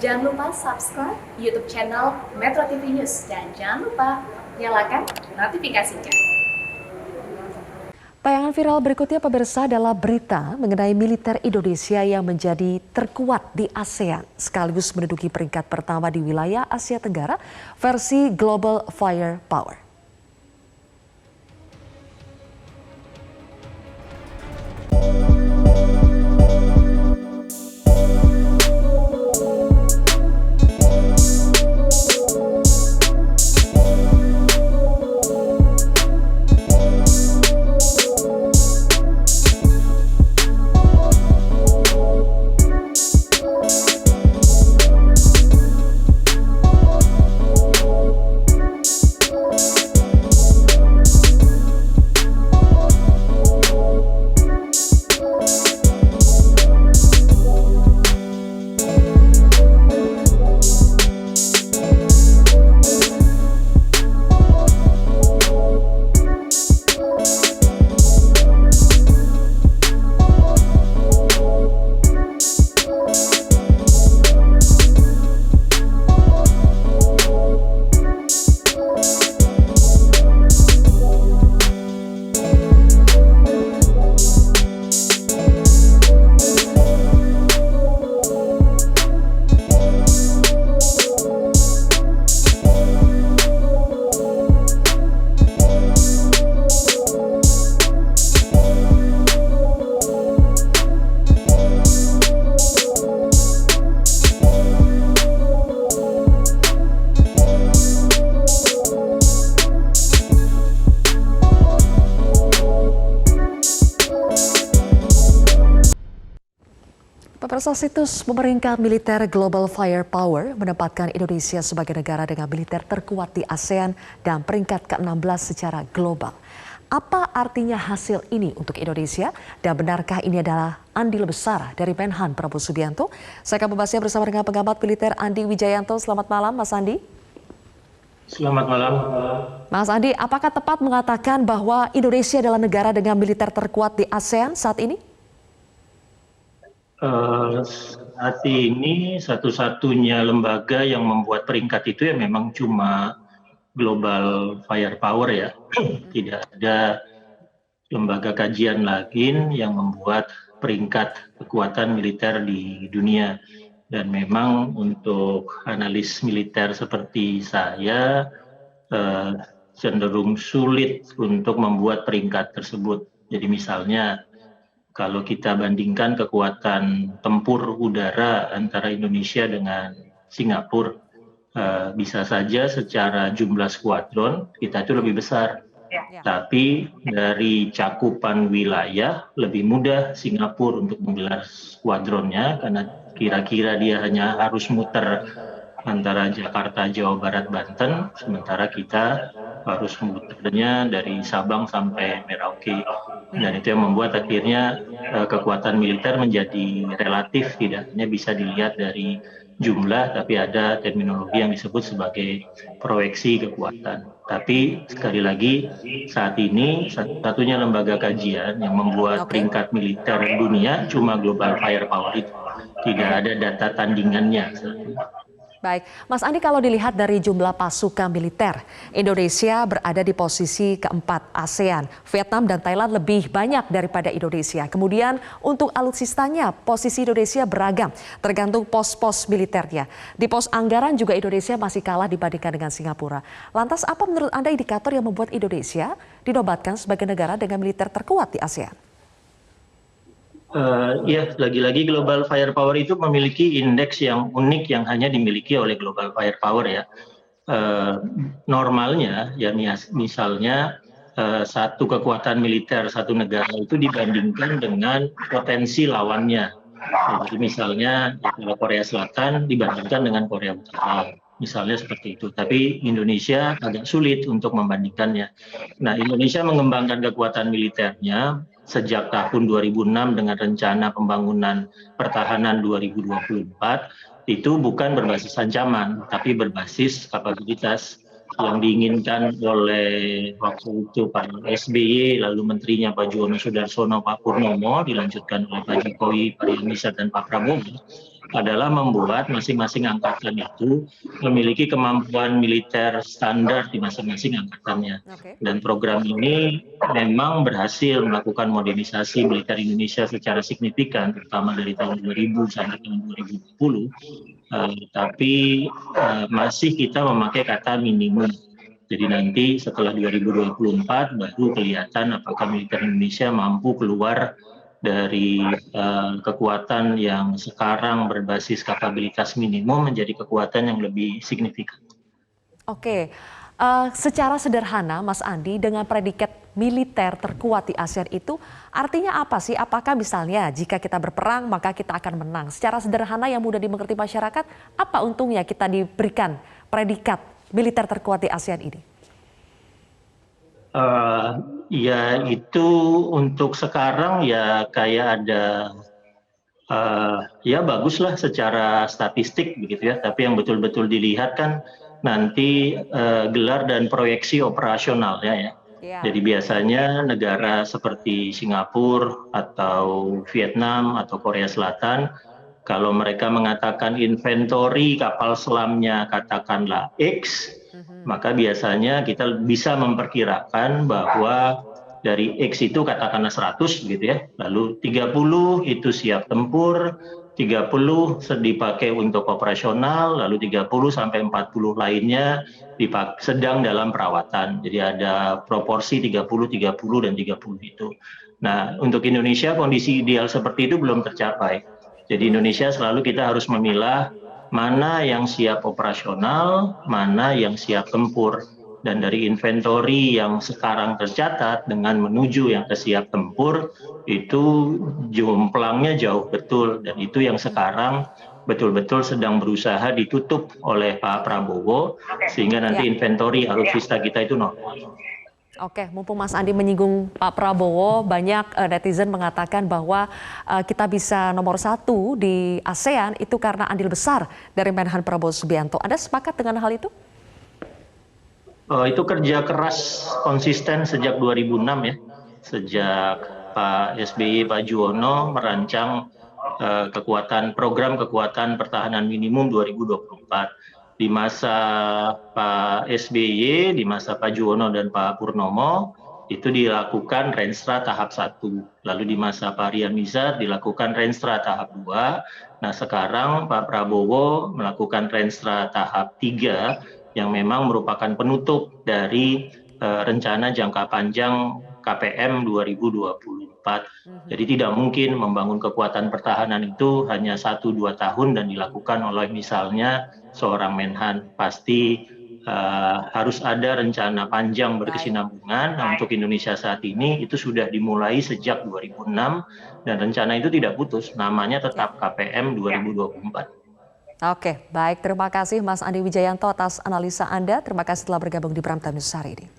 Jangan lupa subscribe YouTube channel Metro TV News dan jangan lupa nyalakan notifikasinya. Tayangan viral berikutnya pemirsa adalah berita mengenai militer Indonesia yang menjadi terkuat di ASEAN sekaligus menduduki peringkat pertama di wilayah Asia Tenggara versi Global Firepower. Pemirsa, situs pemerintah militer Global Firepower menempatkan Indonesia sebagai negara dengan militer terkuat di ASEAN dan peringkat ke-16 secara global. Apa artinya hasil ini untuk Indonesia dan benarkah ini adalah andil besar dari Menhan Prabowo Subianto? Saya akan membahasnya bersama dengan pengamat militer Andi Wijayanto. Selamat malam, Mas Andi. Selamat malam. Mas Andi, apakah tepat mengatakan bahwa Indonesia adalah negara dengan militer terkuat di ASEAN saat ini? Saat ini satu-satunya lembaga yang membuat peringkat itu ya memang cuma Global Firepower ya. Tidak ada lembaga kajian lain yang membuat peringkat kekuatan militer di dunia. Dan memang untuk analis militer seperti saya cenderung sulit untuk membuat peringkat tersebut. Jadi misalnya kalau kita bandingkan kekuatan tempur udara antara Indonesia dengan Singapura, bisa saja secara jumlah skuadron kita itu lebih besar. Tapi dari cakupan wilayah lebih mudah Singapura untuk menggelar skuadronnya karena kira-kira dia hanya harus muter antara Jakarta, Jawa Barat, Banten, sementara kita harus muternya dari Sabang sampai Merauke. Dan itu yang membuat akhirnya kekuatan militer menjadi relatif, tidak hanya bisa dilihat dari jumlah, tapi ada terminologi yang disebut sebagai proyeksi kekuatan. Tapi sekali lagi saat ini satu-satunya lembaga kajian yang membuat peringkat militer dunia cuma Global Firepower itu. Tidak ada data tandingannya. Baik, Mas Andi, kalau dilihat dari jumlah pasukan militer, Indonesia berada di posisi keempat ASEAN. Vietnam dan Thailand lebih banyak daripada Indonesia. Kemudian untuk alutsistanya, posisi Indonesia beragam, tergantung pos-pos militernya. Di pos anggaran juga Indonesia masih kalah dibandingkan dengan Singapura. Lantas apa menurut Anda indikator yang membuat Indonesia dinobatkan sebagai negara dengan militer terkuat di ASEAN? Ya, lagi-lagi Global Firepower itu memiliki indeks yang unik yang hanya dimiliki oleh Global Firepower ya. Normalnya ya misalnya satu kekuatan militer satu negara itu dibandingkan dengan potensi lawannya. Jadi misalnya kalau Korea Selatan dibandingkan dengan Korea Utara. Misalnya seperti itu. Tapi Indonesia agak sulit untuk membandingkannya. Nah, Indonesia mengembangkan kekuatan militernya sejak tahun 2006 dengan rencana pembangunan pertahanan 2024 itu bukan berbasis ancaman, tapi berbasis kapabilitas yang diinginkan oleh waktu itu Pak SBY, lalu menterinya Pak Juwono Sudarsono, Pak Purnomo, dilanjutkan oleh Pak Jokowi, Pak Yusril dan Pak Prabowo. adalah membuat masing-masing angkatan itu memiliki kemampuan militer standar di masing-masing angkatannya. Oke. Dan program ini memang berhasil melakukan modernisasi militer Indonesia secara signifikan, terutama dari tahun 2000 sampai tahun 2020. Tapi masih kita memakai kata minimum. Jadi nanti setelah 2024 baru kelihatan apakah militer Indonesia mampu keluar dari kekuatan yang sekarang berbasis kapabilitas minimum menjadi kekuatan yang lebih signifikan. Oke, secara sederhana Mas Andi, dengan predikat militer terkuat di ASEAN itu artinya apa sih? Apakah misalnya jika kita berperang maka kita akan menang? Secara sederhana yang mudah dimengerti masyarakat, apa untungnya kita diberikan predikat militer terkuat di ASEAN ini? Ya itu untuk sekarang ya kayak ada ya baguslah secara statistik begitu ya. Tapi yang betul-betul dilihat kan nanti gelar dan proyeksi operasionalnya ya. Jadi biasanya negara seperti Singapura atau Vietnam atau Korea Selatan, kalau mereka mengatakan inventory kapal selamnya katakanlah X, maka biasanya kita bisa memperkirakan bahwa dari X itu katakanlah 100 gitu ya, lalu 30 itu siap tempur, 30 dipakai untuk operasional, lalu 30 sampai 40 lainnya sedang dalam perawatan. Jadi ada proporsi 30, 30 dan 30 itu. Nah, untuk Indonesia kondisi ideal seperti itu belum tercapai. Jadi Indonesia selalu kita harus memilah mana yang siap operasional, mana yang siap tempur. Dan dari inventory yang sekarang tercatat dengan menuju yang ke siap tempur, itu jumlahnya jauh betul. Dan itu yang sekarang betul-betul sedang berusaha ditutup oleh Pak Prabowo, sehingga nanti inventory alutsista kita itu normal. Oke, mumpung Mas Andi menyinggung Pak Prabowo, banyak netizen mengatakan bahwa kita bisa nomor 1 di ASEAN itu karena andil besar dari Menhan Prabowo Subianto. Anda sepakat dengan hal itu? Itu kerja keras konsisten sejak 2006 ya, sejak Pak SBY, Pak Juwono merancang program kekuatan pertahanan minimum 2024. Di masa Pak SBY, di masa Pak Juwono dan Pak Purnomo, itu dilakukan Renstra tahap 1. Lalu di masa Pak Rian Mizar dilakukan Renstra tahap 2. Nah sekarang Pak Prabowo melakukan Renstra tahap 3 yang memang merupakan penutup dari rencana jangka panjang KPM 2024. Jadi tidak mungkin membangun kekuatan pertahanan itu hanya 1-2 tahun dan dilakukan oleh misalnya seorang Menhan. Pasti harus ada rencana panjang berkesinambungan. Nah, untuk Indonesia saat ini itu sudah dimulai sejak 2006 dan rencana itu tidak putus. Namanya tetap KPM 2024. Oke, baik. Terima kasih Mas Andi Wijayanto atas analisa Anda. Terima kasih telah bergabung di Prime Time News hari ini.